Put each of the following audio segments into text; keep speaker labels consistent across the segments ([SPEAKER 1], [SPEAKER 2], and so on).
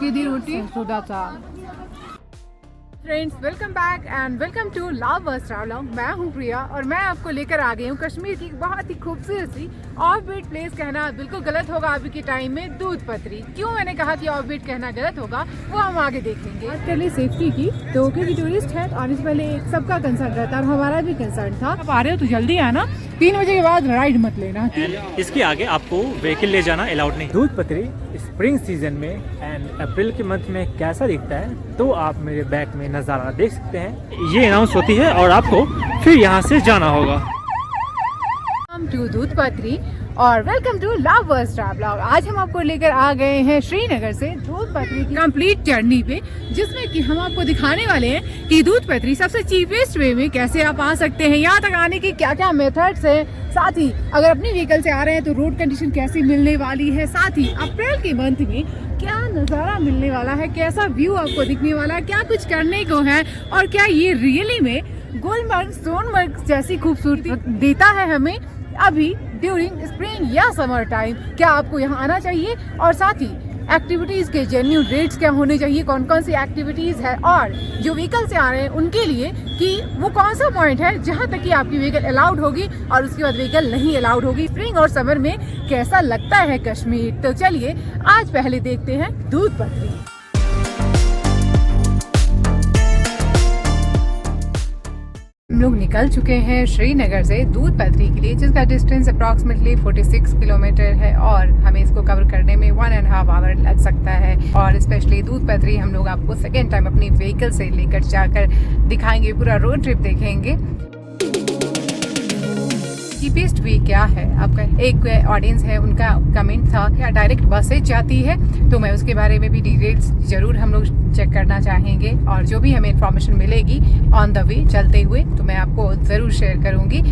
[SPEAKER 1] मक्के दी रोटी सोदा साग। Friends welcome back and welcome to love bus traveller. मैं हूं प्रिया और मैं आपको लेकर आ गई हूं कश्मीर की बहुत ही खूबसूरत सी ऑफ बीट प्लेस। कहना बिल्कुल गलत होगा अभी के टाइम में, दूध पत्री। क्यों मैंने कहा कि ऑफ बीट कहना गलत होगा वो हम आगे देखेंगे। बात कर ले सेफ्टी की तो क्योंकि टूरिस्ट है तो आने से पहले सबका कंसर्न रहता है और हमारा भी कंसर्न था। आप आ रहे हो तो जल्दी आना, 3 बजे के बाद राइड मत लेना।
[SPEAKER 2] इसके आगे आपको व्हीकल ले जाना अलाउड नहीं। दूध पत्री स्प्रिंग सीजन में एंड अप्रैल के मंथ में कैसा दिखता है तो आप मेरे बैक में नज़ारा देख सकते हैं। ये अनाउंस होती है और आपको फिर यहाँ से जाना होगा।
[SPEAKER 1] टू दूध पत्री और welcome to love bus traveller. आज हम आपको लेकर आ गए हैं श्रीनगर से दूध पत्री की कंप्लीट जर्नी पे, जिसमें कि हम आपको दिखाने वाले हैं कि दूध पत्री सबसे चीपेस्ट वे में कैसे आप आ सकते हैं, यहाँ तक आने की क्या क्या मेथड्स हैं, साथ ही अगर अपनी व्हीकल से आ रहे हैं तो रोड कंडीशन कैसी मिलने वाली है, साथ ही अप्रैल के मंथ में क्या नज़ारा मिलने वाला है, कैसा व्यू आपको दिखने वाला है, क्या कुछ करने को है और क्या ये रियली में गुलमर्ग सोनमर्ग जैसी खूबसूरती देता है हमें अभी ड्यूरिंग स्प्रिंग या समर टाइम। क्या आपको यहाँ आना चाहिए और साथ ही एक्टिविटीज के जेन्युइन रेट्स क्या होने चाहिए, कौन कौन सी एक्टिविटीज है और जो व्हीकल से आ रहे हैं उनके लिए कि वो कौन सा पॉइंट है जहाँ तक कि आपकी व्हीकल अलाउड होगी और उसके बाद व्हीकल नहीं अलाउड होगी। स्प्रिंग और समर में कैसा लगता है कश्मीर, तो चलिए आज पहले देखते हैं दूध पत्री। हम लोग निकल चुके हैं श्रीनगर से दूध पत्री के लिए, जिसका डिस्टेंस अप्रॉक्सीमेटली 46 किलोमीटर है और हमें इसको कवर करने में 1.5 आवर लग सकता है। और स्पेशली दूध पत्री हम लोग आपको सेकेंड टाइम अपनी व्हीकल से लेकर जाकर दिखाएंगे, पूरा रोड ट्रिप देखेंगे। चीपेस्ट वे क्या है आपका, एक ऑडियंस है उनका कमेंट था क्या डायरेक्ट बसेज जाती है, तो मैं उसके बारे में भी डिटेल्स जरूर हम लोग चेक करना चाहेंगे और जो भी हमें इंफॉर्मेशन मिलेगी ऑन द वे चलते हुए तो मैं आपको जरूर शेयर करूंगी।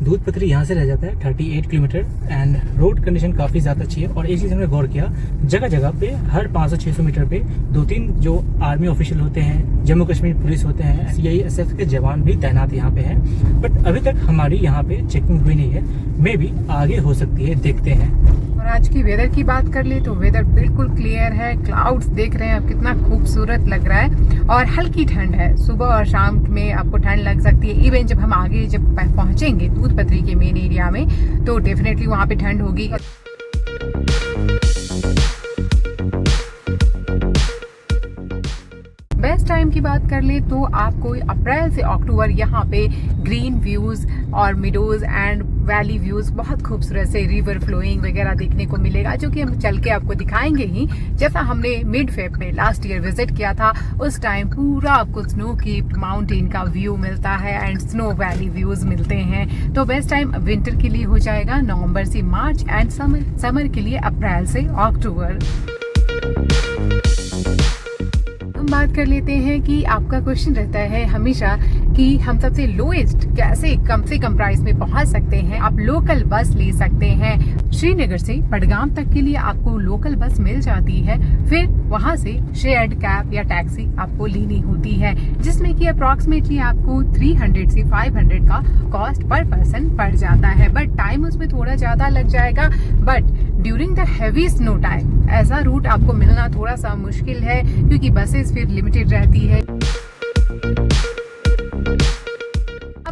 [SPEAKER 2] दूध पत्री यहाँ से रह जाता है 38 किलोमीटर एंड रोड कंडीशन काफ़ी ज़्यादा अच्छी है। और एक चीज़ हमने गौर किया, जगह जगह पे हर 500-600 मीटर पे 2-3 जो आर्मी ऑफिशियल होते हैं, जम्मू कश्मीर पुलिस होते हैं, CISF के जवान भी तैनात यहाँ पे हैं। बट अभी तक हमारी यहाँ पे चेकिंग हुई नहीं है, मे बी आगे हो सकती है, देखते हैं।
[SPEAKER 1] और आज की वेदर की बात कर ले तो वेदर बिल्कुल क्लियर है, क्लाउड्स देख रहे हैं आप कितना खूबसूरत लग रहा है और हल्की ठंड है। सुबह और शाम में आपको ठंड लग सकती है, इवन जब हम आगे जब पहुंचेंगे दूध पत्री के मेन एरिया में तो डेफिनेटली वहां पे ठंड होगी। बेस्ट टाइम की बात कर ले तो आपको अप्रैल से अक्टूबर यहाँ पे ग्रीन व्यूज और मिडोज एंड वैली व्यूज बहुत खूबसूरत से रिवर फ्लोइंग वगैरह देखने को मिलेगा, जो कि हम चल के आपको दिखाएंगे ही। जैसा हमने मिड फेब में लास्ट ईयर विजिट किया था उस टाइम पूरा आपको स्नो की माउंटेन का व्यू मिलता है एंड स्नो वैली व्यूज मिलते हैं। तो बेस्ट टाइम विंटर के लिए हो जाएगा नवंबर से मार्च एंड समर के लिए अप्रैल से अक्टूबर। हम बात कर लेते हैं कि आपका क्वेश्चन रहता है हमेशा कि हम सबसे लोएस्ट कैसे कम से कम प्राइस में पहुंच सकते हैं। आप लोकल बस ले सकते हैं, श्रीनगर से बडगाम तक के लिए आपको लोकल बस मिल जाती है, फिर वहां से शेयर्ड कैब या टैक्सी आपको लेनी होती है, जिसमें कि अप्रॉक्सीमेटली आपको 300 से 500 का कॉस्ट पर पर्सन पड़ जाता है। बट टाइम उसमें थोड़ा ज्यादा लग जाएगा, but during the heavy snow time ऐसा रूट आपको मिलना थोड़ा सा मुश्किल है क्योंकि बसेस फिर लिमिटेड रहती है।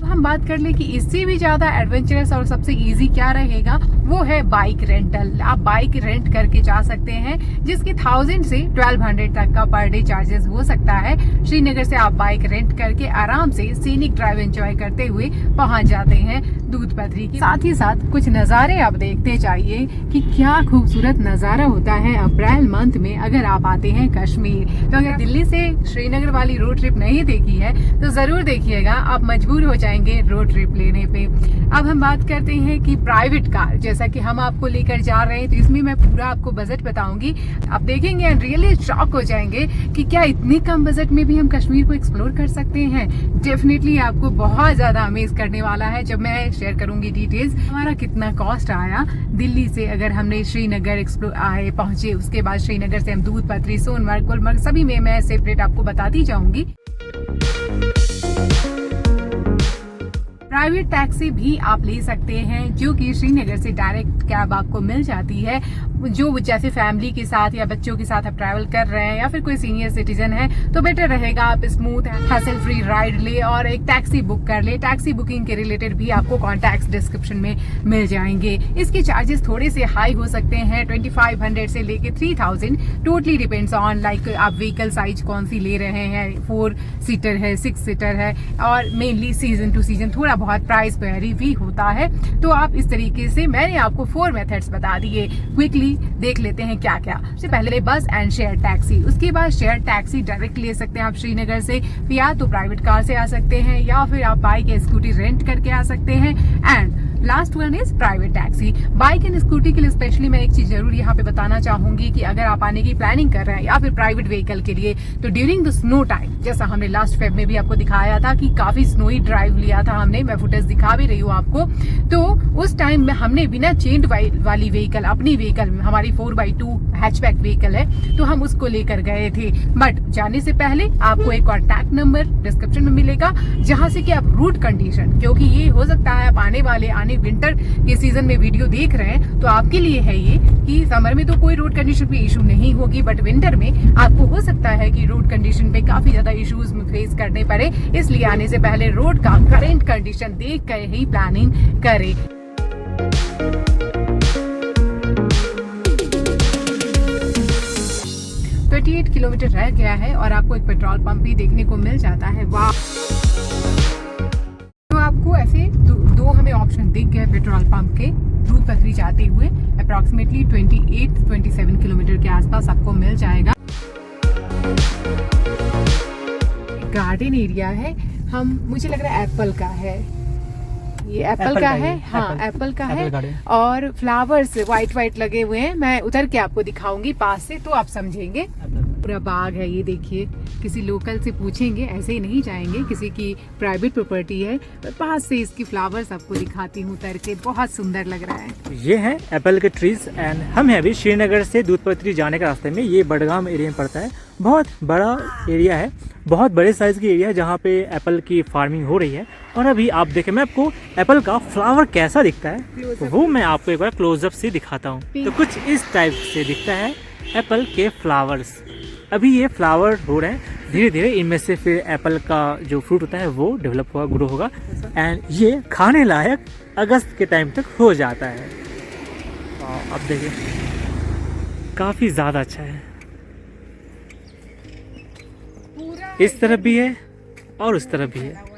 [SPEAKER 1] हम बात कर ले कि इससे भी ज्यादा एडवेंचरस और सबसे इजी क्या रहेगा, वो है बाइक रेंटल। आप बाइक रेंट करके जा सकते हैं, जिसके 1000 से 1200 तक का पर डे चार्जेस हो सकता है। श्रीनगर से आप बाइक रेंट करके आराम से सीनिक ड्राइव एंजॉय करते हुए पहुंच जाते हैं दूध पत्री के। साथ ही साथ कुछ नज़ारे आप देखते जाइए कि क्या खूबसूरत नज़ारा होता है अप्रैल मंथ में अगर आप आते हैं कश्मीर। तो अगर दिल्ली से श्रीनगर वाली रोड ट्रिप नहीं देखी है तो जरूर देखिएगा, आप मजबूर हो जाएंगे रोड ट्रिप लेने पे। अब हम बात करते हैं कि प्राइवेट कार जैसा कि हम आपको लेकर जा रहे हैं, तो इसमें मैं पूरा आपको बजट बताऊंगी, आप देखेंगे एंड रियली शॉक हो जाएंगे कि क्या इतने कम बजट में भी हम कश्मीर को एक्सप्लोर कर सकते हैं। डेफिनेटली आपको बहुत ज्यादा अमेज करने वाला है जब मैं शेयर करूंगी डिटेल्स हमारा कितना कॉस्ट आया दिल्ली से अगर हमने श्रीनगर एक्सप्लोर आए पहुंचे, उसके बाद श्रीनगर से हम दूध पत्री, सोनमर्ग, गुलमर्ग सभी में मैं सेपरेट आपको बताती जाऊंगी। प्राइवेट टैक्सी भी आप ले सकते हैं, जो कि श्रीनगर से डायरेक्ट कैब आपको मिल जाती है। जो जैसे फैमिली के साथ या बच्चों के साथ आप ट्रैवल कर रहे हैं या फिर कोई सीनियर सिटीजन है तो बेटर रहेगा आप स्मूथ हैसल फ्री राइड ले और एक टैक्सी बुक कर ले। टैक्सी बुकिंग के रिलेटेड भी आपको कॉन्टैक्ट्स डिस्क्रिप्शन में मिल जाएंगे। इसके चार्जेस थोड़े से हाई हो सकते हैं, 2500 से लेके 3000, टोटली डिपेंड्स ऑन लाइक आप व्हीकल साइज कौन सी ले रहे हैं, 4 सीटर है, 6 सीटर है, और मेनली सीजन टू सीजन थोड़ा बहुत प्राइस वेरी भी होता है। तो आप इस तरीके से मैंने आपको 4 मेथड्स बता दिए, क्विकली देख लेते हैं क्या क्या। सबसे पहले बस एंड शेयर टैक्सी, उसके बाद शेयर टैक्सी डायरेक्ट ले सकते हैं आप श्रीनगर से, या तो प्राइवेट कार से आ सकते हैं या फिर आप बाइक या स्कूटी रेंट करके आ सकते हैं। And last one is private taxi. Bike and scooty के लिए स्पेशली मैं एक चीज जरूर यहाँ पे बताना चाहूंगी कि अगर आप आने की प्लानिंग कर रहे हैं या फिर प्राइवेट व्हीकल के लिए, तो ड्यूरिंग द स्नो टाइम, जैसा हमने लास्ट फेब में भी आपको दिखाया था कि काफी स्नोई ड्राइव लिया था हमने, मैं फुटेज दिखा भी रही हूँ आपको, तो उस टाइम में हमने बिना चेंड वाली व्हीकल, अपनी व्हीकल में, हमारी 4x2 हैचबैक व्हीकल है, तो हम उसको लेकर गए थे। बट जाने से पहले आपको एक कॉन्टैक्ट नंबर डिस्क्रिप्शन में मिलेगा, जहां से कि आप रूट कंडीशन, क्योंकि ये हो सकता है आप आने विंटर के सीजन में वीडियो देख रहे हैं तो आपके लिए है ये कि समर में तो कोई रोड कंडीशन पे इशू नहीं होगी, बट विंटर में आपको हो सकता है कि रोड कंडीशन पे काफी ज्यादा इश्यूज फेस करने पड़े। इसलिए आने से पहले रोड का करंट कंडीशन देख कर ही प्लानिंग करें। 38 किलोमीटर रह गया है और आपको एक पेट्रोल पंप भी देखने को मिल जाता है। वाह, तो आपको ऐसे दो हमें ऑप्शन दिख गए पेट्रोल पंप के दूध पथरी जाते हुए। अप्रॉक्सीमेटली 28-27 किलोमीटर के आसपास आपको मिल जाएगा। गार्डन एरिया है, मुझे लग रहा है एप्पल का है, ये एप्पल का है, हाँ एप्पल का है, और फ्लावर्स वाइट लगे हुए हैं। मैं उतर के आपको दिखाऊंगी पास से तो आप समझेंगे। पूरा बाग है ये, देखिए, किसी लोकल से पूछेंगे, ऐसे ही नहीं जाएंगे, किसी की प्राइवेट प्रॉपर्टी है। पास से इसकी फ्लावर्स आपको दिखाती हूँ उतर के, बहुत सुंदर लग रहा है।
[SPEAKER 2] ये है एप्पल के ट्रीज एंड हम हैं अभी श्रीनगर से दूध पथरी जाने के रास्ते में। ये बडगाम एरिया में पड़ता है, बहुत बड़ा एरिया है, बहुत बड़े साइज की एरिया है जहाँ पे एप्पल की फार्मिंग हो रही है। और अभी आप देखें, मैं आपको एप्पल का फ्लावर कैसा दिखता है वो मैं आपको एक बार क्लोजअप से दिखाता हूँ। तो कुछ इस टाइप से दिखता है एप्पल के फ्लावर्स। अभी ये फ्लावर हो रहे हैं, धीरे धीरे इनमें से फिर एप्पल का जो फ्रूट होता है वो डेवलप होगा, ग्रो होगा, एंड ये खाने लायक अगस्त के टाइम तक हो जाता है। अब देखिए काफ़ी ज़्यादा अच्छा है। इस तरफ भी है और उस तरफ भी है।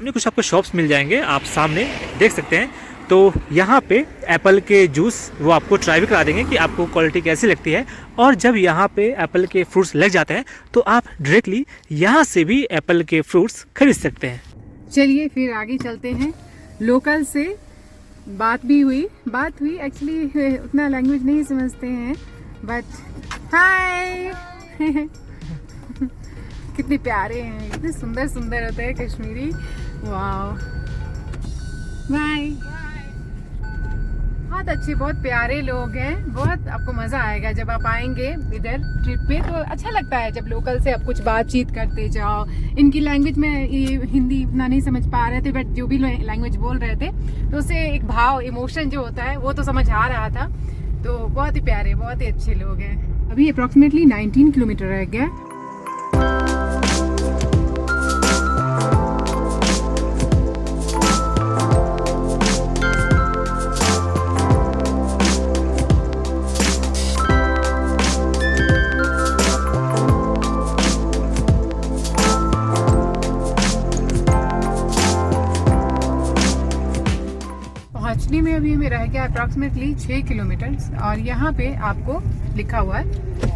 [SPEAKER 2] कुछ आपको शॉप्स मिल जाएंगे, आप सामने देख सकते हैं। तो यहाँ पे एप्पल के जूस वो आपको ट्राई भी करा देंगे कि आपको क्वालिटी कैसी लगती है। और जब यहाँ पे एप्पल के फ्रूट्स लग जाते हैं तो आप डायरेक्टली यहाँ से भी एप्पल के फ्रूट्स खरीद सकते हैं।
[SPEAKER 1] चलिए फिर आगे चलते हैं। लोकल से बात हुई एक्चुअली उतना लैंग्वेज नहीं समझते हैं, बट हाय कितने प्यारे हैं, कितने सुंदर सुंदर होते हैं कश्मीरी। वाह, बाय। बहुत अच्छे, बहुत प्यारे लोग हैं, बहुत आपको मजा आएगा जब आप आएंगे इधर ट्रिप पे। तो अच्छा लगता है जब लोकल से आप कुछ बातचीत करते जाओ। इनकी लैंग्वेज में ये हिंदी इतना नहीं समझ पा रहे थे, बट जो भी लैंग्वेज बोल रहे थे तो उससे एक भाव, इमोशन जो होता है वो तो समझ आ रहा था। तो बहुत ही प्यारे, बहुत ही अच्छे लोग हैं। अभी अप्रॉक्सीमेटली 19 किलोमीटर रह गया। पहुंचने में अभी हमें रह गया अप्रॉक्सीमेटली 6 किलोमीटर। और यहाँ पे आपको लिखा हुआ है,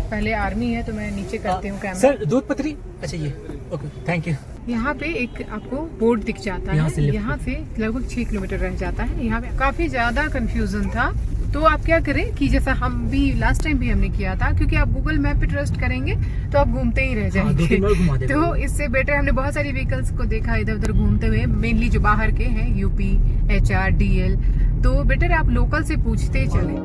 [SPEAKER 1] पहले आर्मी है तो मैं नीचे करती हूँ कैमरा।
[SPEAKER 2] सर दूध पथरी, अच्छा ये ओके, थैंक यू।
[SPEAKER 1] यहाँ पे एक आपको बोर्ड दिख जाता है, यहाँ से लगभग 6 किलोमीटर रह जाता है। यहाँ पे काफी ज्यादा कंफ्यूजन था, तो आप क्या करें कि जैसा हम भी लास्ट टाइम भी हमने किया था, क्योंकि आप गूगल मैप पे ट्रस्ट करेंगे तो आप घूमते ही रह जाएंगे। तो इससे बेटर हमने बहुत सारी व्हीकल्स को देखा इधर उधर घूमते हुए, मेनली जो बाहर के हैं, यूपी, HR, DL, तो बेटर आप लोकल से पूछते चले।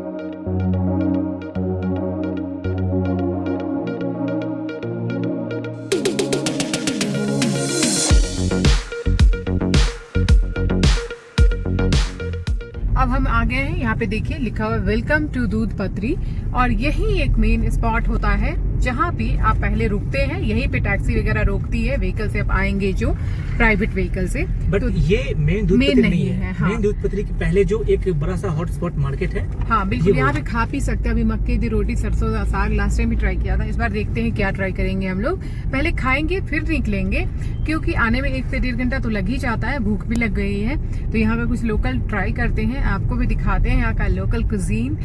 [SPEAKER 1] आ गए हैं। यहाँ पे देखिए लिखा हुआ वेलकम टू दूध पत्री, और यही एक मेन स्पॉट होता है जहाँ पे आप पहले रुकते हैं। यहीं पे टैक्सी वगैरह रोकती है व्हीकल से आप आएंगे जो प्राइवेट व्हीकल से।
[SPEAKER 2] बट ये मेन दूध पत्री नहीं है।
[SPEAKER 1] हाँ।
[SPEAKER 2] मेन दूध पत्री के पहले जो एक बड़ा सा हॉट स्पॉट मार्केट है,
[SPEAKER 1] हाँ बिल्कुल, यहाँ पे खा पी सकते हैं। अभी मक्के की रोटी सरसों का साग लास्ट टाइम भी ट्राई किया था, इस बार देखते हैं क्या ट्राई करेंगे हम लोग। पहले खाएंगे फिर निकलेंगे, क्योंकि आने में 1 से 1.5 घंटा तो लग ही जाता है, भूख भी लग गई है। तो यहाँ का कुछ लोकल ट्राई करते हैं, आपको भी दिखाते हैं यहाँ का लोकल कुजीन।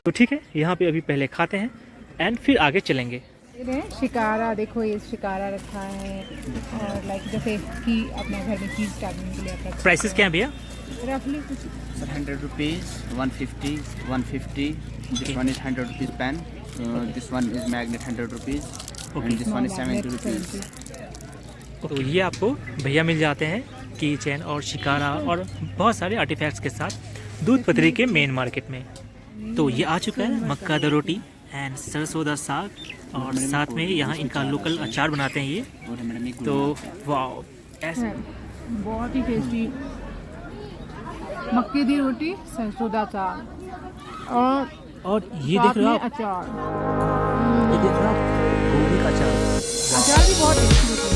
[SPEAKER 2] तो ठीक है, यहाँ पे अभी पहले खाते हैं एंड फिर आगे चलेंगे।
[SPEAKER 1] शिकारा देखो, ये शिकारा रखा है, और लाइक जैसे कि अपने घर में चीज डालने के लिए आप रखते
[SPEAKER 2] प्राइसेस क्या है भैया?
[SPEAKER 1] रफली कुछ
[SPEAKER 3] Sir, 100 rupees, 150, 150. This one is 100 rupees pen. This one is magnet 100 rupees. And this one is 70 rupees.
[SPEAKER 2] तो ये आपको भैया मिल जाते हैं की चेन और शिकारा और बहुत सारे आर्टिफैक्ट्स के साथ दूध पत्री के मेन मार्केट में। तो ये आ चुका है मक्का द रोटी एंड सरसों दा साग, और साथ में यहाँ इनका लोकल अचार बनाते हैं ये। तो वाओ, ऐसे
[SPEAKER 1] बहुत ही टेस्टी मक्के दी रोटी, सरसों दा साग,
[SPEAKER 2] और ये देख रहे हो आप,
[SPEAKER 1] अचार।
[SPEAKER 2] ये देख रहे हो आप, गोभी का अचार।
[SPEAKER 1] अचार भी बहुत टेस्टी होता है।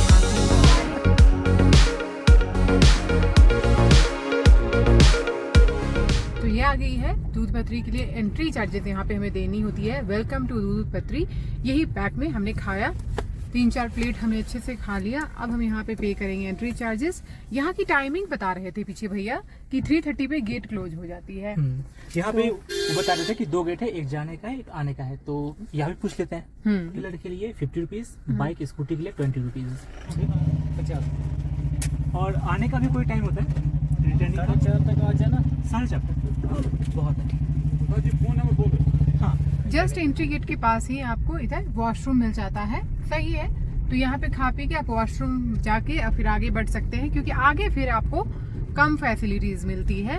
[SPEAKER 1] तो ये आ गई है दूध पत्री के लिए एंट्री चार्जेस यहाँ पे हमें देनी होती है। वेलकम टू दूध पत्री, यही पैक में हमने खाया। 3-4 प्लेट हमने अच्छे से खा लिया। अब हम यहाँ पे पे करेंगे एंट्री चार्जेस। यहाँ की टाइमिंग बता रहे थे पीछे भैया कि 3:30 पे गेट क्लोज हो जाती है।
[SPEAKER 2] यहाँ पे वो बता रहे थे कि 2 गेट है, एक जाने का है एक आने का है। तो यहाँ पे पूछ लेते हैं। टू व्हीलर के लिए 50 रुपीज, बाइक स्कूटी के लिए 20 रुपीज, 50। और आने का भी कोई टाइम होता है? रिटर्निंग का 4 तक आ जाना, 4:30 तक बहुत है। हाँ,
[SPEAKER 1] जस्ट एंट्री गेट के पास ही आपको इधर वॉशरूम मिल जाता है, सही है। तो यहाँ पे खा पी के आप वॉशरूम जाके और फिर आगे बढ़ सकते हैं, क्योंकि आगे फिर आपको कम फैसिलिटीज मिलती है।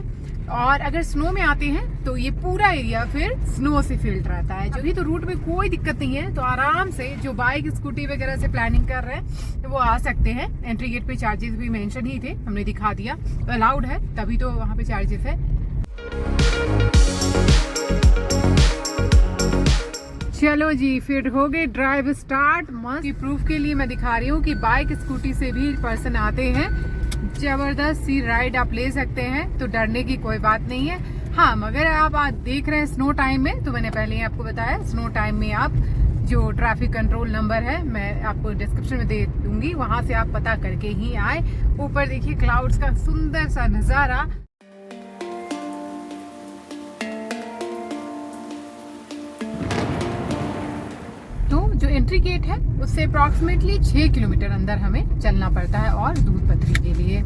[SPEAKER 1] और अगर स्नो में आते हैं तो ये पूरा एरिया फिर स्नो से फिल्ड रहता है। अभी तो रूट में कोई दिक्कत नहीं है, तो आराम से जो बाइक स्कूटी वगैरह से प्लानिंग कर रहे हैं तो वो आ सकते हैं। एंट्री गेट पे चार्जेस भी मेंशन ही थे, हमने दिखा दिया, तो अलाउड है, तभी तो वहाँ पे चार्जेस है। चलो जी, फिर हो गए ड्राइव स्टार्ट। मस्त प्रूफ के लिए मैं दिखा रही हूँ कि बाइक स्कूटी से भी पर्सन आते हैं, जबरदस्त सी राइड आप ले सकते हैं, तो डरने की कोई बात नहीं है। हाँ, मगर आप देख रहे हैं स्नो टाइम में, तो मैंने पहले ही आपको बताया स्नो टाइम में आप जो ट्रैफिक कंट्रोल नंबर है मैं आपको डिस्क्रिप्शन में दे दूंगी, वहां से आप पता करके ही आए। ऊपर देखिए क्लाउड्स का सुंदर सा नजारा। जो एंट्री गेट है उससे अप्रॉक्सीमेटली 6 किलोमीटर अंदर हमें चलना पड़ता है और दूध पत्री के लिए।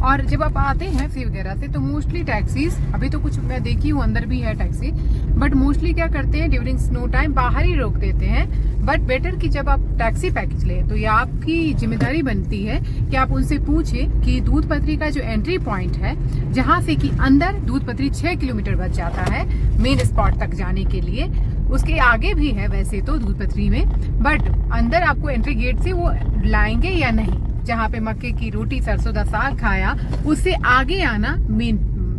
[SPEAKER 1] और जब आप आते हैं सी वगैरह से तो मोस्टली टैक्सीज, अभी तो कुछ मैं देखी हूँ अंदर भी है टैक्सी, बट मोस्टली क्या करते हैं ड्यूरिंग स्नो टाइम बाहर ही रोक देते हैं। बट बेटर कि जब आप टैक्सी पैकेज लें तो ये आपकी जिम्मेदारी बनती है कि आप उनसे पूछें कि दूध पत्री का जो एंट्री पॉइंट है जहाँ से कि अंदर दूध पत्री 6 किलोमीटर बच जाता है मेन स्पॉट तक जाने के लिए, उसके आगे भी है वैसे तो दूध पत्री में, बट अंदर आपको एंट्री गेट से वो लाएंगे या नहीं। जहाँ पे मक्के की रोटी सरसों दा साग खाया उससे आगे आना मेन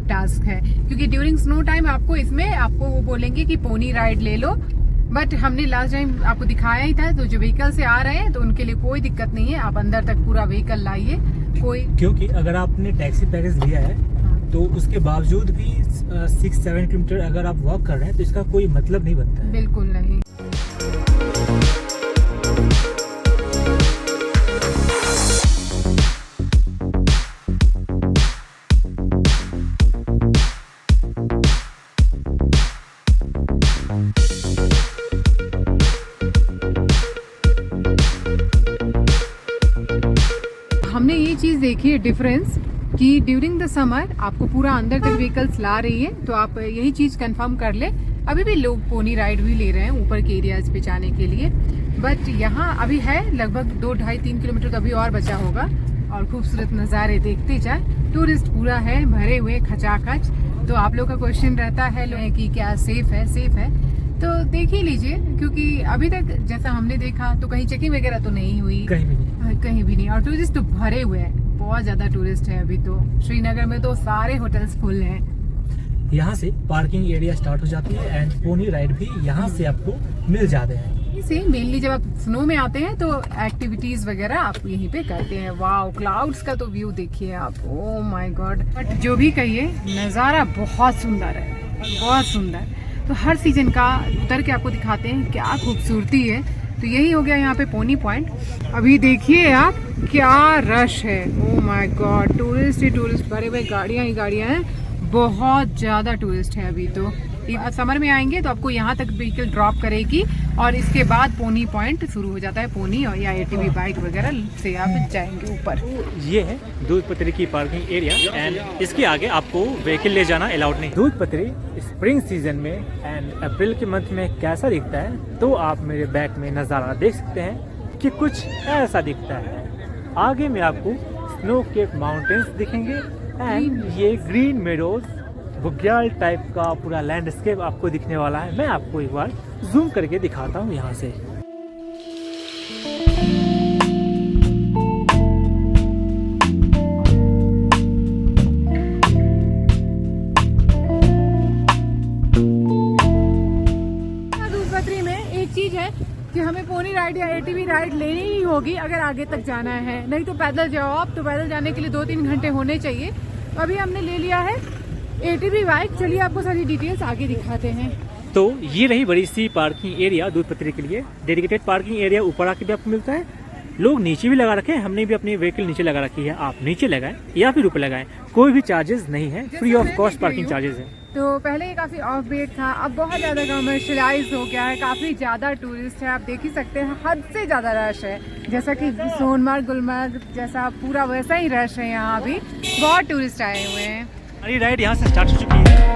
[SPEAKER 1] टास्क है, क्योंकि ड्यूरिंग स्नो टाइम आपको इसमें आपको वो बोलेंगे कि पोनी राइड ले लो, बट हमने लास्ट टाइम आपको दिखाया ही था। तो जो व्हीकल से आ रहे हैं तो उनके लिए कोई दिक्कत नहीं है, आप अंदर तक पूरा व्हीकल लाइए कोई,
[SPEAKER 2] क्योंकि अगर आपने टैक्सी पैकेज लिया है तो उसके बावजूद भी 6-7 किलोमीटर अगर आप वॉक कर रहे हैं तो इसका कोई मतलब नहीं बनता है।
[SPEAKER 1] बिल्कुल नहीं। हमने ये चीज देखी है डिफरेंस कि ड्यूरिंग द समर आपको पूरा अंदर तक व्हीकल्स ला रही है, तो आप यही चीज कंफर्म कर ले। अभी भी लोग पोनी राइड भी ले रहे हैं ऊपर के एरियाज पे जाने के लिए, बट यहाँ अभी है लगभग 2-2.5-3 किलोमीटर तो अभी और बचा होगा। और खूबसूरत नज़ारे देखते जाए, टूरिस्ट पूरा है भरे हुए खचाखच। तो आप लोग का क्वेश्चन रहता है कि क्या सेफ है, तो देख ही लीजिए, क्योंकि अभी तक जैसा हमने देखा तो कहीं चेकिंग वगैरह तो नहीं हुई,
[SPEAKER 2] कहीं भी नहीं।
[SPEAKER 1] और टूरिस्ट तो भरे हुए हैं बहुत ज्यादा टूरिस्ट है अभी तो। श्रीनगर में तो सारे होटल्स फुल हैं।
[SPEAKER 2] यहाँ से पार्किंग एरिया स्टार्ट हो जाती है एंड पोनी राइड भी यहाँ से आपको मिल जाते हैं।
[SPEAKER 1] से मेनली जब आप स्नो में आते हैं तो एक्टिविटीज वगैरह आप यहीं पे करते हैं। वाओ, क्लाउड्स का तो व्यू देखिए आप, ओह माय गॉड। बट जो भी कहिए नज़ारा बहुत सुंदर है, बहुत सुंदर। तो हर सीजन का उतर के आपको दिखाते हैं क्या खूबसूरती है। तो यही हो गया यहाँ पे पोनी पॉइंट। अभी देखिए आप क्या रश है, oh my God, tourist he tourist, भरे हुए गाड़ियाँ ही गाड़ियाँ हैं, बहुत ज़्यादा टूरिस्ट है अभी तो। समर में आएंगे तो आपको यहाँ तक व्हीकल ड्रॉप करेगी और इसके बाद पोनी पॉइंट शुरू हो जाता है। पोनी और या एटीवी बाइक वगैरह से आप जाएंगे ऊपर।
[SPEAKER 2] ये है दूध पत्री की पार्किंग एरिया एंड इसके आगे आपको व्हीकल ले जाना अलाउड नहीं। दूध पत्री स्प्रिंग सीजन में एंड अप्रैल के मंथ में कैसा दिखता है तो आप मेरे बैक में नज़ारा देख सकते हैं कि कुछ ऐसा दिखता है। आगे में आपको स्नो केप माउंटेन्स दिखेंगे एंड ये ग्रीन मेडोज बुग्याल टाइप का पूरा लैंडस्केप आपको दिखने वाला है। मैं आपको एक बार जूम करके दिखाता हूँ यहाँ से।
[SPEAKER 1] दूध पत्री में एक चीज है कि हमें पोनी राइड या एटीवी राइड लेनी ही होगी अगर आगे तक जाना है, नहीं तो पैदल जाओ आप। तो पैदल जाने के लिए 2-3 घंटे होने चाहिए। अभी हमने ले लिया है एटीवी बाइक। चलिए आपको सारी डिटेल्स आगे दिखाते हैं।
[SPEAKER 2] तो ये रही बड़ी सी पार्किंग एरिया दूध पत्री के लिए। डेडिकेटेड पार्किंग एरिया ऊपर आके भी आपको मिलता है, लोग नीचे भी लगा रखे हैं। हमने भी अपनी व्हीकल नीचे लगा रखी है, आप नीचे लगाएं या फिर ऊपर लगाएं, कोई भी चार्जेस नहीं है, free of cost parking charges है।
[SPEAKER 1] तो पहले ये काफ़ी ऑफ बेट था, अब बहुत ज़्यादा कमर्शलाइज हो गया है, काफ़ी ज़्यादा टूरिस्ट है। आप देख ही सकते हैं हद से ज़्यादा रश है, जैसा कि सोनमर्ग गुलमर्ग जैसा पूरा वैसा ही रश है। यहाँ भी बहुत टूरिस्ट आए हुए हैं।
[SPEAKER 2] हमारी राइड यहाँ से स्टार्ट हो चुकी है।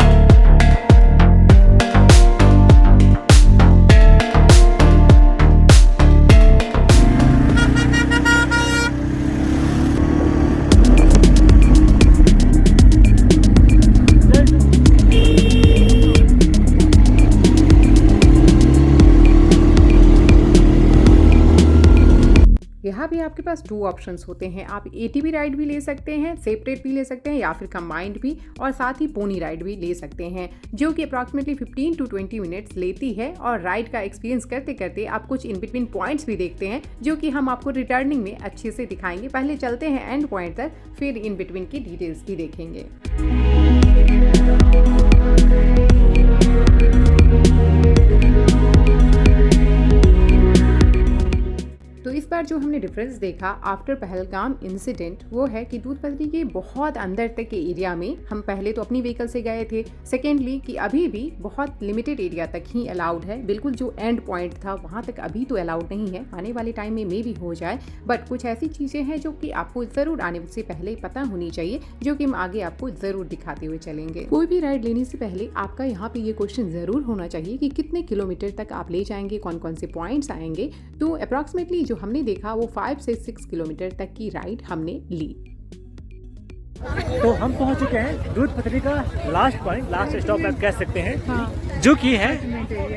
[SPEAKER 1] यहाँ भी आपके पास 2 ऑप्शंस होते हैं। आप एटीवी राइड भी ले सकते हैं, सेपरेट भी ले सकते हैं, या फिर कंबाइंड भी, और साथ ही पोनी राइड भी ले सकते हैं, जो कि अप्रॉक्सीमेटली 15 to 20 मिनट्स लेती है। और राइड का एक्सपीरियंस करते करते आप कुछ इन बिटवीन पॉइंट्स भी देखते हैं, जो कि हम आपको रिटर्निंग में अच्छे से दिखाएंगे। पहले चलते हैं एंड पॉइंट तक, फिर इन बिटवीन की डिटेल्स भी देखेंगे। तो इस बार जो हमने डिफरेंस देखा आफ्टर पहलगाम इंसिडेंट वो है कि दूध पत्री के बहुत अंदर तक के एरिया में हम पहले तो अपनी व्हीकल से गए थे। सेकेंडली कि अभी भी बहुत लिमिटेड एरिया तक ही अलाउड है, बिल्कुल जो एंड पॉइंट था वहाँ तक अभी तो अलाउड नहीं है। आने वाले टाइम में मे भी हो जाए, बट कुछ ऐसी चीज़ें हैं जो कि आपको ज़रूर आने से पहले ही पता होनी चाहिए, जो कि हम आगे आपको ज़रूर दिखाते हुए चलेंगे। कोई भी राइड लेने से पहले आपका यहाँ पे ये क्वेश्चन ज़रूर होना चाहिए कि कितने किलोमीटर तक आप ले जाएंगे, कौन कौन से पॉइंट्स आएंगे। तो अप्रॉक्सीमेटली जो हमने देखा वो 5 से 6 किलोमीटर तक की राइड हमने ली।
[SPEAKER 2] तो हम पहुंच चुके हैं दूध पत्री का लास्ट पॉइंट, लास्ट स्टॉप आप कह सकते हैं,
[SPEAKER 1] हाँ।
[SPEAKER 2] जो कि है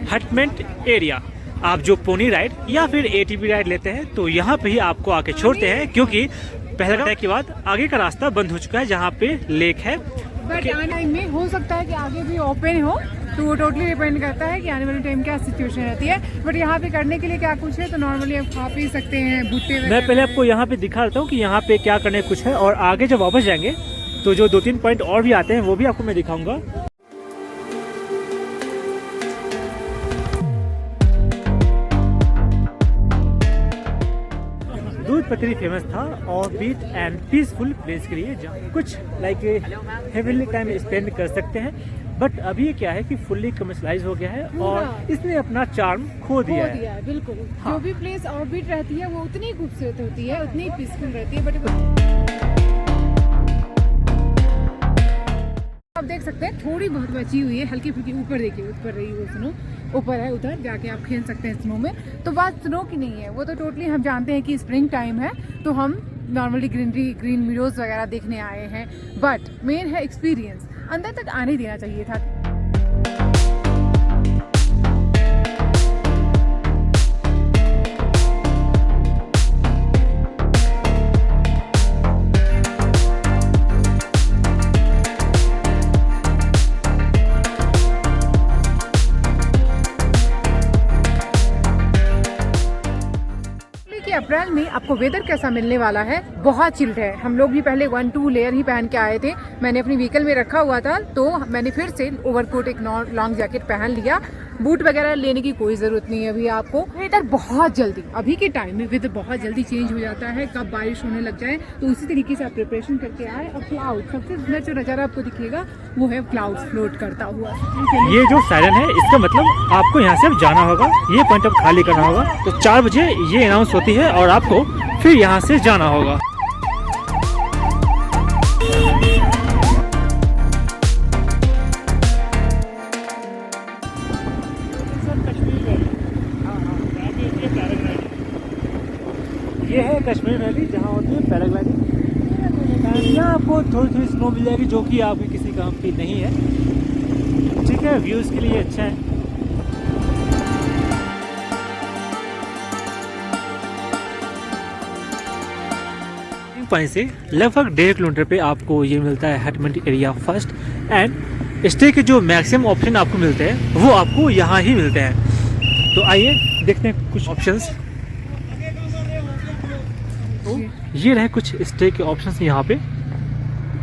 [SPEAKER 2] हटमेंट एरिया। आप जो पोनी राइड या फिर एटीवी राइड लेते हैं तो यहाँ पे ही आपको आके छोड़ते हैं, क्योंकि पहलगाम के बाद आगे का रास्ता बंद हो चुका है, जहाँ पे लेक है।
[SPEAKER 1] बट आने टाइम में हो सकता है कि आगे भी ओपन हो, तो वो टोटली डिपेंड करता है कि आने वाले टाइम क्या सिचुएशन रहती है। बट यहाँ पे करने के लिए क्या कुछ है, तो नॉर्मली आप खा पी सकते हैं, भुट्टे।
[SPEAKER 2] मैं पहले आपको यहाँ पे दिखा देता हूँ कि यहाँ पे क्या करने कुछ है, और आगे जब वापस जाएंगे तो जो 2-3 पॉइंट और भी आते हैं वो भी आपको मैं दिखाऊंगा। दूध पत्री फेमस था offbeat and peaceful place के लिए, जहाँ कुछ लाइक हेवनली टाइम स्पेंड कर सकते हैं। बट अभी ये क्या है कि फुल्ली कमर्शलाइज हो गया है और इसने अपना चार्म खो दिया है।
[SPEAKER 1] बिल्कुल,
[SPEAKER 2] हाँ।
[SPEAKER 1] जो भी प्लेस ऑफबीट रहती है वो उतनी खूबसूरत होती है, उतनी पीसफुल रहती है। बट आप देख सकते हैं थोड़ी बहुत बची हुई है, हल्की फुल्की। ऊपर देखिए, ऊपर रही वो स्नो, ऊपर है, उधर जाके आप खेल सकते हैं स्नो में। तो बात स्नो की नहीं है, वो तो टोटली हम जानते हैं कि स्प्रिंग टाइम है, तो हम नॉर्मली ग्रीन मीडोज वगैरह देखने आए हैं। बट मेन है एक्सपीरियंस, अंदर तक आने देना चाहिए था। आपको वेदर कैसा मिलने वाला है, बहुत चिल्ड है। हम लोग भी पहले 1-2 लेयर ही पहन के आए थे, मैंने अपनी व्हीकल में रखा हुआ था, तो मैंने फिर से ओवरकोट एक लॉन्ग जैकेट पहन लिया। बूट वगैरह लेने की कोई ज़रूरत नहीं है अभी आपको। वेदर बहुत जल्दी, अभी के टाइम में वेदर बहुत जल्दी चेंज हो जाता है, कब बारिश होने लग जाए, तो उसी तरीके से आप प्रिपरेशन करके आए। और क्लाउड, सबसे सुंदर जो नज़ारा आपको दिखेगा वो है क्लाउड फ्लोट करता हुआ।
[SPEAKER 2] ये जो सायरन है इसका मतलब आपको यहाँ से अब जाना होगा, ये पॉइंट अब खाली करना होगा। तो 4 बजे ये अनाउंस होती है और आपको फिर यहाँ से जाना होगा। ये है कश्मीर वैली जहाँ होती है पैराग्लाइडिंग। यहाँ आपको थोड़ी थोड़ी स्नो मिल जाएगी जो कि आपकी किसी काम की नहीं है। ठीक है, व्यूज़ के लिए अच्छा है। पॉइंट से लगभग 1.5 किलोमीटर पे आपको ये मिलता है हटमंडी एरिया फर्स्ट। एंड स्टे के जो मैक्सिमम ऑप्शन आपको मिलते हैं वो आपको यहाँ ही मिलते हैं। तो आइए देखते हैं कुछ ऑप्शंस। ये रहे कुछ स्टे के ऑप्शंस, यहाँ पे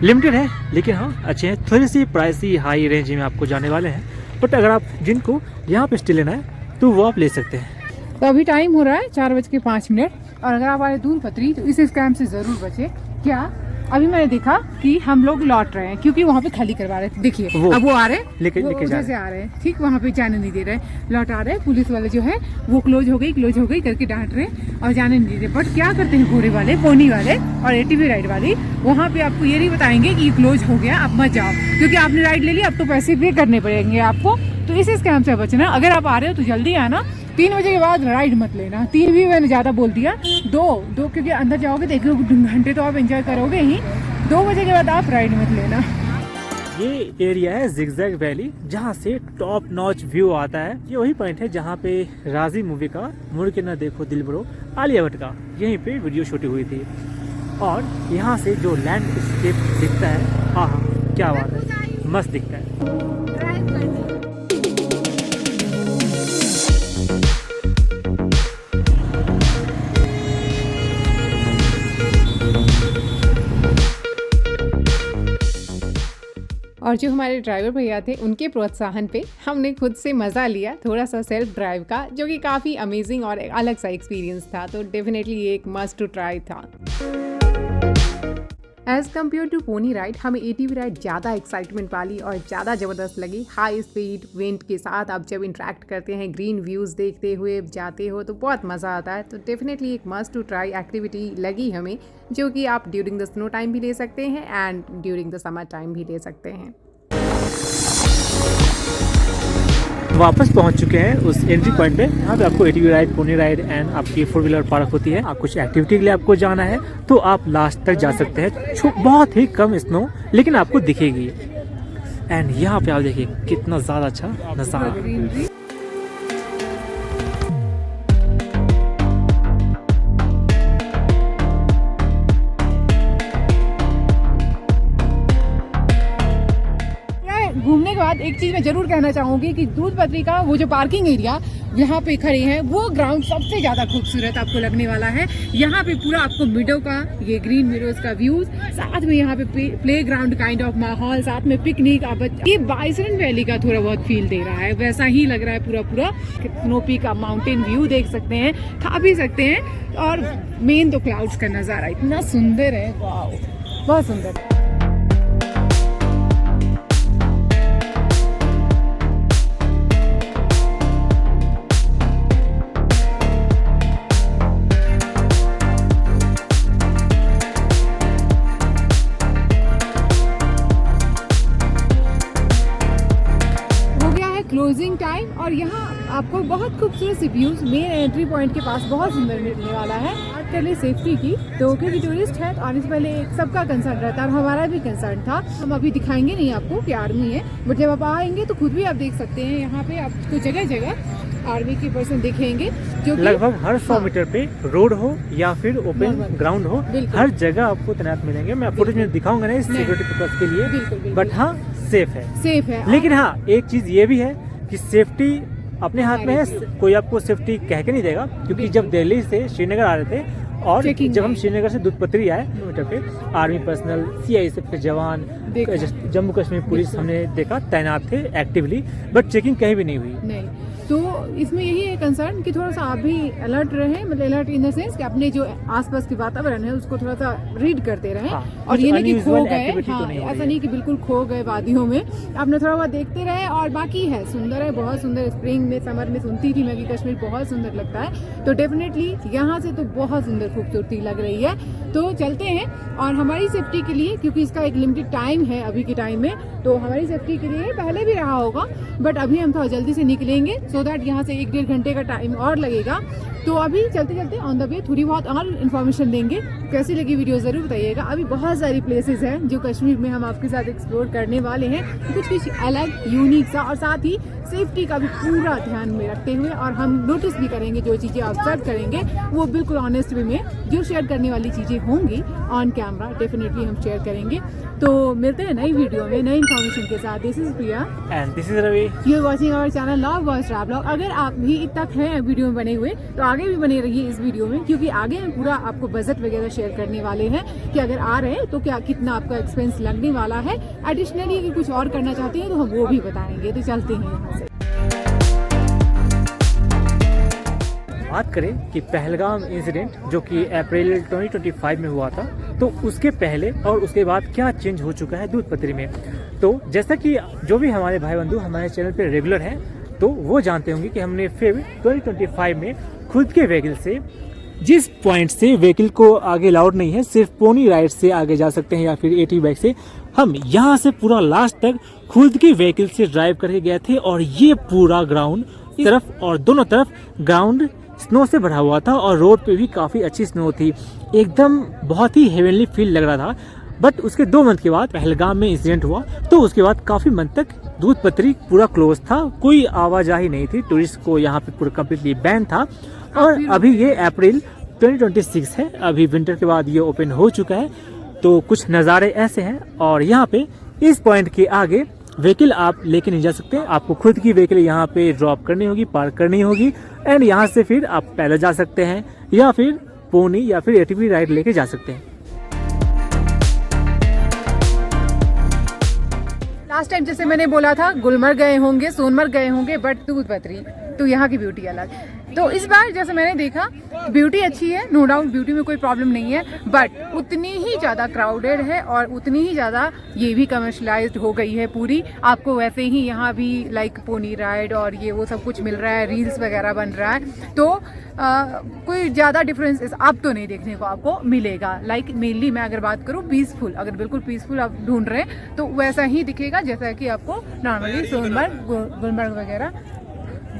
[SPEAKER 2] लिमिटेड है लेकिन हाँ अच्छे हैं। थोड़ी सी प्राइसी हाई रेंज में आपको जाने वाले हैं, बट अगर आप जिनको यहाँ पे स्टे लेना है तो वो आप ले सकते हैं।
[SPEAKER 1] तो अभी टाइम हो रहा है 4:05, और अगर आप आए दूध पत्री तो इस स्कैम से ज़रूर बचे। क्या अभी मैंने देखा कि हम लोग लौट रहे हैं क्योंकि वहाँ पे खाली करवा रहे थे। देखिए अब वो आ रहे हैं,
[SPEAKER 2] लेके
[SPEAKER 1] उधर से आ रहे हैं, ठीक, वहाँ पे जाने नहीं दे रहे, लौट आ रहे हैं। पुलिस वाले जो है वो क्लोज हो गई करके डांट रहे हैं और जाने नहीं दे रहे। बट क्या करते हैं घोड़े वाले, पोनी वाले और एटीवी राइड वाले, वहाँ पे आपको ये नहीं बताएंगे कि क्लोज हो गया आप मत जाओ, क्योंकि आपने राइड ले लिया, अब तो पैसे पे करने पड़ेंगे आपको। तो इस स्कैम से बचना। अगर आप आ रहे हो तो जल्दी आना, 3 बजे के बाद राइड मत लेना। 3 भी मैंने ज़्यादा बोल दिया, 2 क्योंकि अंदर जाओगे तो 1 घंटे तो आप एंजॉय करोगे ही। 2 बजे के बाद आप राइड मत लेना।
[SPEAKER 2] ये एरिया है जिगजैग वैली, जहाँ से टॉप नॉच व्यू आता है। ये वही पॉइंट है जहाँ पे राजी मूवी का मुड़ के न देखो दिलबरो आलिया भट्ट का यहीं पे वीडियो शूटिंग हुई थी। और यहाँ से जो लैंडस्केप दिखता है, हाँ क्या बात है, मस्त दिखता है।
[SPEAKER 1] और जो हमारे ड्राइवर भैया थे उनके प्रोत्साहन पे हमने खुद से मज़ा लिया थोड़ा सा सेल्फ ड्राइव का, जो कि काफ़ी अमेजिंग और एक अलग सा एक्सपीरियंस था। तो डेफिनेटली ये एक मस्ट टू ट्राई था। As compare to pony ride हमें एटीवी राइड ज़्यादा एक्साइटमेंट वाली और ज़्यादा ज़बरदस्त लगी। हाई स्पीड विंड के साथ आप जब इंटरेक्ट करते हैं, ग्रीन व्यूज़ देखते हुए जाते हो तो बहुत मज़ा आता है। तो डेफिनेटली एक मस्ट टू ट्राई एक्टिविटी लगी हमें, जो कि आप ड्यूरिंग द स्नो टाइम भी ले सकते हैं and during the summer time भी ले सकते हैं।
[SPEAKER 2] वापस पहुंच चुके हैं उस एंट्री पॉइंट पे। यहाँ पे आपको ATV ride, pony ride and आपकी 4 व्हीलर पार्क होती है। आप कुछ एक्टिविटी के लिए आपको जाना है तो आप लास्ट तक जा सकते हैं। बहुत ही कम स्नो लेकिन आपको दिखेगी। एंड यहाँ पे आप देखिए कितना ज़्यादा अच्छा नज़ारा।
[SPEAKER 1] घूमने के बाद एक चीज़ मैं जरूर कहना चाहूँगी कि दूध पत्री का वो जो पार्किंग एरिया यहाँ पे खड़े हैं, वो ग्राउंड सबसे ज़्यादा खूबसूरत आपको लगने वाला है। यहाँ पे पूरा आपको मिडो का ये ग्रीन मिडोज का व्यूज, साथ में यहाँ पे प्ले ग्राउंड काइंड ऑफ माहौल, साथ में पिकनिक। आप ये बाइसन वैली का थोड़ा बहुत फील दे रहा है, वैसा ही लग रहा है पूरा। स्नो पीक आप माउंटेन व्यू देख सकते हैं, खा भी सकते हैं। और मेन तो क्लाउड्स का नज़ारा इतना सुंदर है, वाह बहुत सुंदर। क्लोजिंग टाइम, और यहाँ आपको बहुत खूबसूरत सी व्यूज मेन एंट्री पॉइंट के पास बहुत सुंदर मिलने वाला है। बात कर ले सेफ्टी की, तो क्योंकि टूरिस्ट है तो आने से पहले सबका कंसर्न रहता है और हमारा भी कंसर्न था। हम अभी दिखाएंगे नहीं आपको कि आर्मी है, बट जब आप आएंगे तो खुद भी आप देख सकते हैं। यहाँ पे आपको जगह जगह आर्मी के पर्सन दिखेंगे, जो
[SPEAKER 2] लगभग हर 100 मीटर पे रोड हो या फिर ओपन ग्राउंड हो, हर जगह आपको तैनात मिलेंगे। मैं फुटेज में दिखाऊंगा नहीं सिक्योरिटी पर्पस के लिए, बट हाँ सेफ है। लेकिन हाँ एक चीज ये भी है कि सेफ्टी अपने हाथ में है, कोई आपको सेफ्टी कह के नहीं देगा। क्योंकि जब दिल्ली से श्रीनगर आ रहे थे और
[SPEAKER 1] Checking
[SPEAKER 2] जब हम
[SPEAKER 1] में।
[SPEAKER 2] श्रीनगर से दूधपत्री आए किलोमीटर पे, आर्मी पर्सनल, CISF के जवान,
[SPEAKER 1] देखा।
[SPEAKER 2] जम्मू कश्मीर पुलिस
[SPEAKER 1] बिल्कुल।
[SPEAKER 2] हमने देखा तैनात थे एक्टिवली, बट चेकिंग कहीं भी नहीं हुई।
[SPEAKER 1] नहीं, तो इसमें यही है कंसर्न कि थोड़ा सा आप भी अलर्ट रहें, मतलब अलर्ट इन द सेंस कि अपने जो आसपास के वातावरण है उसको थोड़ा सा रीड करते रहें।
[SPEAKER 2] हाँ,
[SPEAKER 1] और ये नहीं कि खो
[SPEAKER 2] unusual
[SPEAKER 1] गए,
[SPEAKER 2] activity तो
[SPEAKER 1] हाँ,
[SPEAKER 2] नहीं हो
[SPEAKER 1] ऐसा
[SPEAKER 2] रही
[SPEAKER 1] नहीं कि बिल्कुल खो गए वादियों में, आपने थोड़ा बहुत देखते रहे। और बाकी है सुंदर है, बहुत सुंदर। स्प्रिंग में, समर में सुनती थी मैं कि कश्मीर बहुत सुंदर लगता है, तो डेफिनेटली यहाँ से तो बहुत सुंदर खूबसूरती लग रही है। तो चलते हैं, और हमारी सेफ्टी के लिए, क्योंकि इसका एक लिमिटेड टाइम है अभी के टाइम में, तो हमारी सेफ्टी के लिए पहले भी रहा होगा, बट अभी हम थोड़ा जल्दी से निकलेंगे सो दैट यहाँ से 1-1.5 घंटे का टाइम और लगेगा। तो अभी चलते चलते ऑन द वे थोड़ी बहुत और इन्फॉर्मेशन देंगे। कैसी लगी वीडियो ज़रूर बताइएगा। अभी बहुत सारी प्लेसेस हैं जो कश्मीर में हम आपके साथ एक्सप्लोर करने वाले हैं, कुछ अलग यूनिक सा, और साथ ही सेफ्टी का भी पूरा ध्यान में रखते हुए, और हम नोटिस भी करेंगे जो चीज़ें ऑब्जर्व करेंगे वो बिल्कुल ऑनेस्ट वे में जो शेयर करने वाली चीज़ें होंगी ऑन कैमरा डेफिनेटली हम शेयर करेंगे। तो मिलते हैं नई वीडियो में नई इन्फॉर्मेशन के साथ। This is Priya
[SPEAKER 2] and this is Ravi,
[SPEAKER 1] you are watching our channel love voice travelogue. अगर आप भी तक हैं वीडियो में बने हुए तो आगे भी बने रहिए इस वीडियो में, क्योंकि आगे हम पूरा आपको बजट वगैरह शेयर करने वाले हैं कि अगर आ रहे हैं तो क्या कितना आपका एक्सपेंस लगने वाला है। एडिशनली अगर कुछ और करना चाहते हैं तो हम वो भी बताएंगे। तो चलते हैं यहाँ से।
[SPEAKER 2] बात करें कि पहलगाम इंसिडेंट जो कि अप्रैल 2025 में हुआ था, तो उसके पहले और उसके बाद क्या चेंज हो चुका है दूधपत्री में। तो जैसा कि जो भी हमारे भाई बंधु हमारे चैनल पे रेगुलर हैं तो वो जानते होंगे कि हमने फरवरी 2025 में खुद के व्हीकल से, जिस पॉइंट से व्हीकल को आगे अलाउड नहीं है, सिर्फ पोनी राइड से आगे जा सकते हैं या फिर ATV बाइक से, हम यहाँ से पूरा लास्ट तक खुद के व्हीकल से ड्राइव करके गए थे। और ये पूरा ग्राउंड इस तरफ और दोनों तरफ ग्राउंड स्नो से भरा हुआ था और रोड पे भी काफ़ी अच्छी स्नो थी, एकदम बहुत ही हेवनली फील लग रहा था। बट उसके 2 मंथ के बाद पहलगाम में इंसिडेंट हुआ, तो उसके बाद काफ़ी मंथ तक दूधपत्री पूरा क्लोज था, कोई आवाजाही नहीं थी, टूरिस्ट को यहाँ पे पूरा कम्प्लीटली बैन था। और अभी ये अप्रैल 2026 है, अभी विंटर के बाद ये ओपन हो चुका है। तो कुछ नज़ारे ऐसे हैं, और यहाँ पे इस पॉइंट के आगे व्हीकल आप लेके नहीं जा सकते, आपको खुद की व्हीकल यहाँ पे ड्रॉप करनी होगी, पार्क करनी होगी, एंड यहाँ से फिर आप पैदल जा सकते हैं या फिर पोनी या फिर ATV राइड लेके जा सकते हैं।
[SPEAKER 1] लास्ट टाइम जैसे मैंने बोला था गुलमर्ग गए होंगे, सोनमर्ग गए होंगे, बट दूधपत्री तो यहाँ की ब्यूटी अलग। तो इस बार जैसे मैंने देखा ब्यूटी अच्छी है, नो डाउट ब्यूटी में कोई प्रॉब्लम नहीं है, बट उतनी ही ज़्यादा क्राउडेड है और उतनी ही ज़्यादा ये भी कमर्शलाइज्ड हो गई है पूरी। आपको वैसे ही यहाँ भी लाइक पोनी राइड और ये वो सब कुछ मिल रहा है, रील्स वगैरह बन रहा है, तो कोई ज़्यादा डिफरेंस अब तो नहीं देखने को आपको मिलेगा। लाइक मेनली मैं अगर बात करूँ पीसफुल, अगर बिल्कुल पीसफुल आप ढूंढ रहे हैं तो वैसा ही दिखेगा जैसा कि आपको नॉर्मली सोनमर्ग, गुलमर्ग वगैरह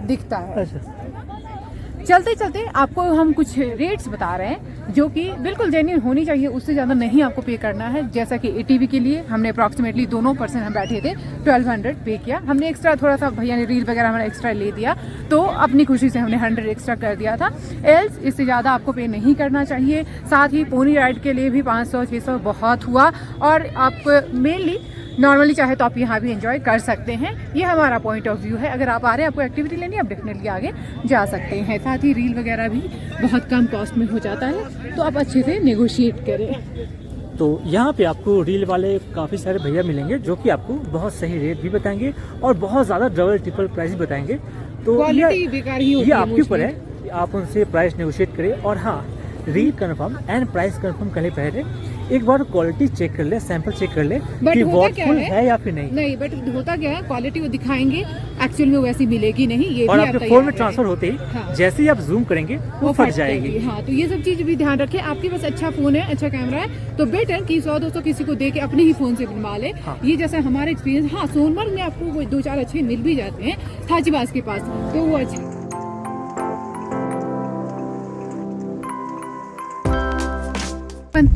[SPEAKER 1] दिखता है। चलते चलते आपको हम कुछ रेट्स बता रहे हैं जो कि बिल्कुल जेन्युइन होनी चाहिए, उससे ज़्यादा नहीं आपको पे करना है। जैसा कि ATV के लिए हमने अप्रॉक्सीमेटली दोनों पर्सन हम बैठे थे 1200 पे किया, हमने एक्स्ट्रा थोड़ा सा भैया ने रील वगैरह हमारा एक्स्ट्रा ले दिया, तो अपनी खुशी से हमने 100 एक्स्ट्रा कर दिया था। एल्स इससे ज़्यादा आपको पे नहीं करना चाहिए। साथ ही पोनी राइड के लिए भी 500-600 बहुत हुआ, और आप मेनली नॉर्मली चाहे तो आप यहाँ भी एंजॉय कर सकते हैं। ये हमारा पॉइंट ऑफ व्यू है। अगर आप आ रहे हैं, आपको एक्टिविटी लेनी है, आप डेफिनेटली आगे जा सकते हैं। साथ ही रील वगैरह भी बहुत कम कॉस्ट में हो जाता है, तो आप अच्छे से नेगोशिएट करें।
[SPEAKER 2] तो यहाँ पे आपको रील वाले काफ़ी सारे भैया मिलेंगे जो कि आपको बहुत सही रेट भी बताएंगे और बहुत ज़्यादा डबल ट्रिपल प्राइस बताएंगे। तो
[SPEAKER 1] क्वालिटी बेकार ही होती
[SPEAKER 2] ये
[SPEAKER 1] है
[SPEAKER 2] आपके ऊपर है, आप उनसे प्राइस नेगोशिएट करें। और हाँ, reel confirm and price confirm करने पहले एक बार क्वालिटी चेक कर ले, सैंपल चेक कर ले कि वॉटफुल है या फिर नहीं।
[SPEAKER 1] बट होता क्या है, क्वालिटी वो दिखाएंगे, एक्चुअल में वैसी मिलेगी नहीं। ये
[SPEAKER 2] और
[SPEAKER 1] भी
[SPEAKER 2] आपके फोन में ट्रांसफर होते ही जैसे ही आप जूम करेंगे वो फट जाएगी।
[SPEAKER 1] हाँ, तो ये सब चीज भी ध्यान रखें। आपके पास अच्छा फोन है, अच्छा कैमरा है, तो बेटर कि 100-200 किसी को दे के अपने ही फोन से बनवा ले।
[SPEAKER 2] हाँ।
[SPEAKER 1] ये जैसा हमारा एक्सपीरियंस, हाँ सोनमर्ग में आपको वो 2-4 अच्छे मिल भी जाते हैं थाचीबाज के पास, तो वो अच्छा।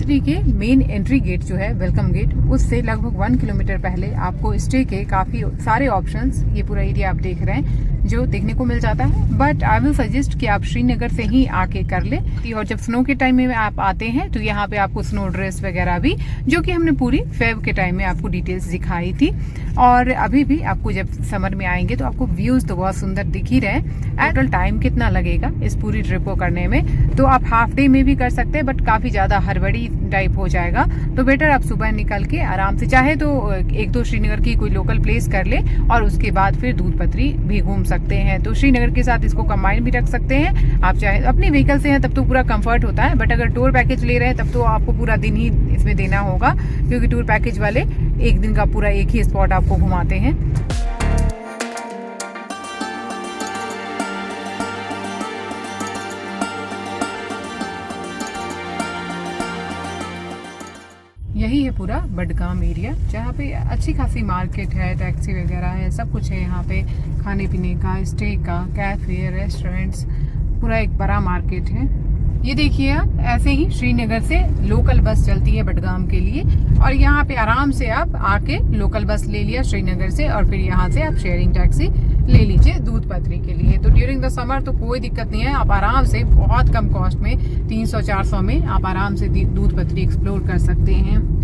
[SPEAKER 1] दूधपत्री के मेन एंट्री गेट जो है, वेलकम गेट, उससे लगभग 1 किलोमीटर पहले आपको स्टे के काफ़ी सारे ऑप्शंस, ये पूरा एरिया आप देख रहे हैं, जो देखने को मिल जाता है, बट आई विल सजेस्ट कि आप श्रीनगर से ही आके कर ले। और जब स्नो के टाइम में आप आते हैं तो यहाँ पे आपको स्नो ड्रेस वगैरह भी, जो कि हमने पूरी फेब के टाइम में आपको डिटेल्स दिखाई थी, और अभी भी आपको जब समर में आएंगे तो आपको व्यूज तो बहुत सुंदर दिख ही रहे। टोटल टाइम कितना लगेगा इस पूरी ट्रिप को करने में, तो आप हाफ डे में भी कर सकते हैं, बट काफी ज्यादा हड़बड़ी टाइप हो जाएगा। तो बेटर आप सुबह निकल के आराम से, चाहे तो 1-2 श्रीनगर की कोई लोकल प्लेस कर ले और उसके बाद फिर दूध पत्री भी घूम सकते हैं। तो श्रीनगर के साथ इसको कंबाइन भी रख सकते हैं। आप चाहे अपनी व्हीकल से हैं तब तो पूरा कंफर्ट होता है, बट अगर टूर पैकेज ले रहे हैं तब तो आपको पूरा दिन ही इसमें देना होगा, क्योंकि टूर पैकेज वाले एक दिन का पूरा एक ही स्पॉट आपको घुमाते हैं। यही है पूरा बडगाम एरिया, जहाँ पे अच्छी खासी मार्केट है, टैक्सी वगैरह है, सब कुछ है यहाँ पे, खाने पीने का, स्टे का, कैफे, रेस्टोरेंट्स, पूरा एक बड़ा मार्केट है। ये देखिए आप, ऐसे ही श्रीनगर से लोकल बस चलती है बडगाम के लिए, और यहाँ पे आराम से आप आके लोकल बस ले लिया श्रीनगर से, और फिर यहाँ से आप शेयरिंग टैक्सी ले लीजिए दूध पत्री के लिए। तो ड्यूरिंग द समर तो कोई दिक्कत नहीं है, आप आराम से बहुत कम कॉस्ट में 300-400 में आप आराम से दूध पत्री एक्सप्लोर कर सकते हैं।